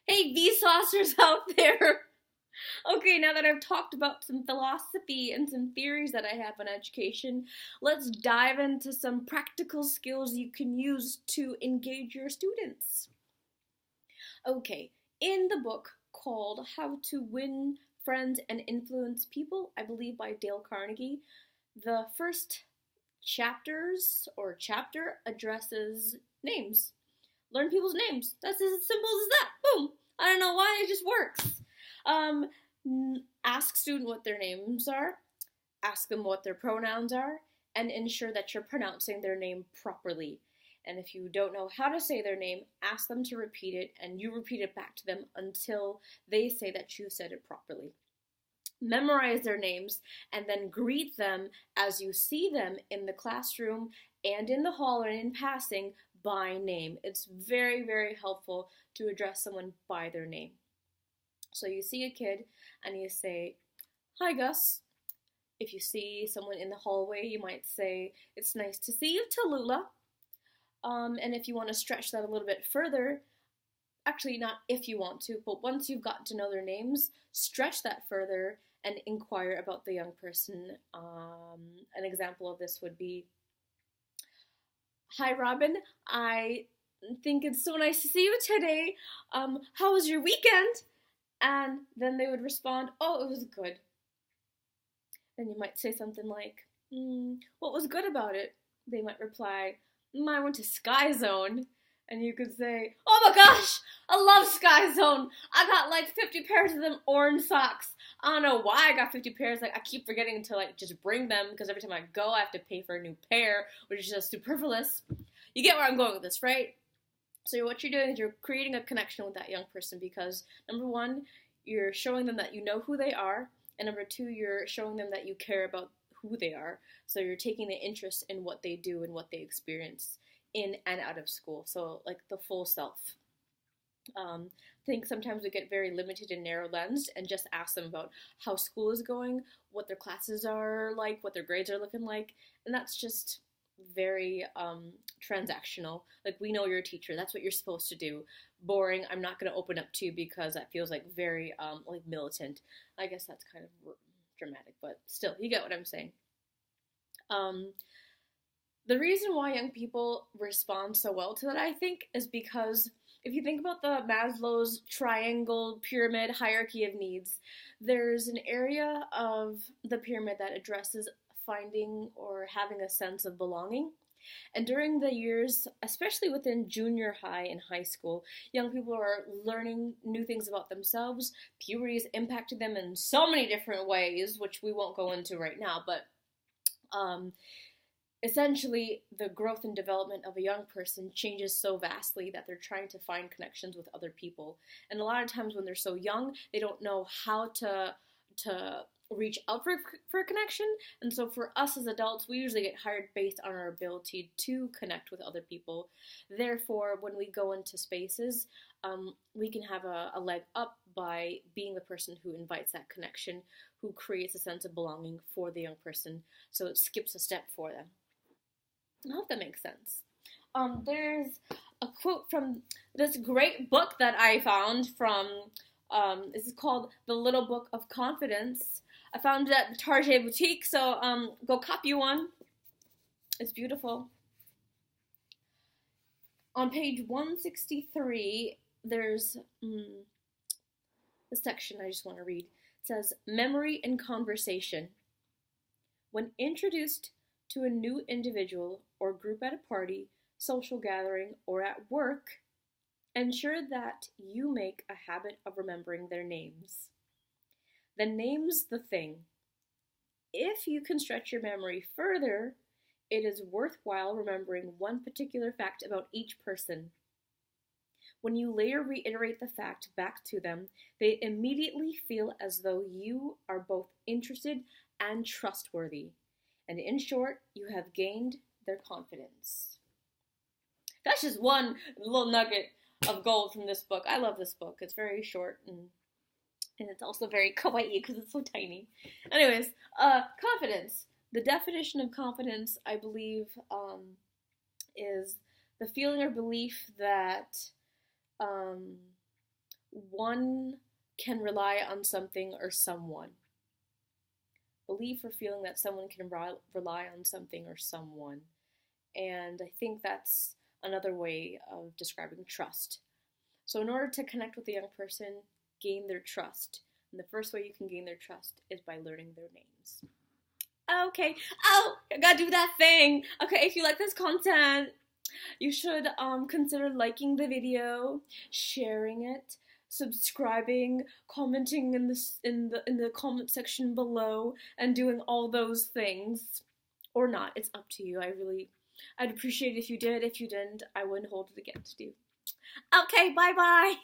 Hey, Vsaucers out there! Okay, now that I've talked about some philosophy and some theories that I have on education, let's dive into some practical skills you can use to engage your students. Okay, in the book called How to Win Friends and Influence People, I believe by Dale Carnegie, the first chapter addresses names. Learn people's names. That's as simple as that. Boom! I don't know why, it just works. Ask student what their names are, ask them what their pronouns are, and ensure that you're pronouncing their name properly. And if you don't know how to say their name, ask them to repeat it, and you repeat it back to them until they say that you said it properly. Memorize their names, and then greet them as you see them in the classroom and in the hall and in passing by name. It's very, very helpful to address someone by their name. So you see a kid and you say, "Hi, Gus." If you see someone in the hallway, you might say, "It's nice to see you, Tallulah." And if you want to stretch that a little bit further, actually not if you want to, but once you've gotten to know their names, stretch that further and inquire about the young person. An example of this would be, "Hi, Robin. I think it's so nice to see you today. How was your weekend?" And then they would respond, "Oh, it was good." And you might say something like, "What was good about it?" They might reply, "I went to Sky Zone." And you could say, "Oh my gosh, I love Sky Zone. I got like 50 pairs of them orange socks. I don't know why I got 50 pairs. Like, I keep forgetting to like just bring them because every time I go, I have to pay for a new pair, which is just superfluous." You get where I'm going with this, right? So what you're doing is you're creating a connection with that young person because, number one, you're showing them that you know who they are, and number two, you're showing them that you care about who they are. So you're taking the interest in what they do and what they experience in and out of school. So like the full self. I think sometimes we get very limited and narrow lensed and just ask them about how school is going, what their classes are like, what their grades are looking like, and that's just very transactional. Like, we know you're a teacher, that's what you're supposed to do. Boring. I'm not going to open up to you because that feels like very like militant. I guess that's kind of dramatic, but still, you get what I'm saying. The reason why young people respond so well to that, I think, is because if you think about the Maslow's triangle pyramid hierarchy of needs, there's an area of the pyramid that addresses finding or having a sense of belonging. And during the years, especially within junior high and high school, young people are learning new things about themselves. Puberty is impacting them in so many different ways, which we won't go into right now, but essentially, the growth and development of a young person changes so vastly that they're trying to find connections with other people. And a lot of times when they're so young, they don't know how to reach out for a connection. And so for us as adults, we usually get hired based on our ability to connect with other people. Therefore, when we go into spaces, we can have a leg up by being the person who invites that connection, who creates a sense of belonging for the young person, so it skips a step for them. I hope that makes sense. There's a quote from this great book that I found from, this is called The Little Book of Confidence. I found it at the Target Boutique, so go copy one. It's beautiful. On page 163, there's the section I just want to read. It says, "Memory and conversation. When introduced to a new individual or group at a party, social gathering, or at work, ensure that you make a habit of remembering their names. The name's the thing. If you can stretch your memory further, it is worthwhile remembering one particular fact about each person. When you later reiterate the fact back to them, they immediately feel as though you are both interested and trustworthy. And in short, you have gained their confidence." That's just one little nugget of gold from this book. I love this book. It's very short and it's also very kawaii because it's so tiny. Anyways, confidence. The definition of confidence, I believe, is the feeling or belief that one can rely on something or someone. Belief or feeling that someone can rely on something or someone. And I think that's another way of describing trust. So in order to connect with a young person, gain their trust. And the first way you can gain their trust is by learning their names. Okay. Oh, I gotta do that thing. Okay, if you like this content, you should consider liking the video, sharing it, subscribing, commenting in the comment section below, and doing all those things. Or not. It's up to you. I'd appreciate it if you did. If you didn't, I wouldn't hold it against you. Okay, bye-bye.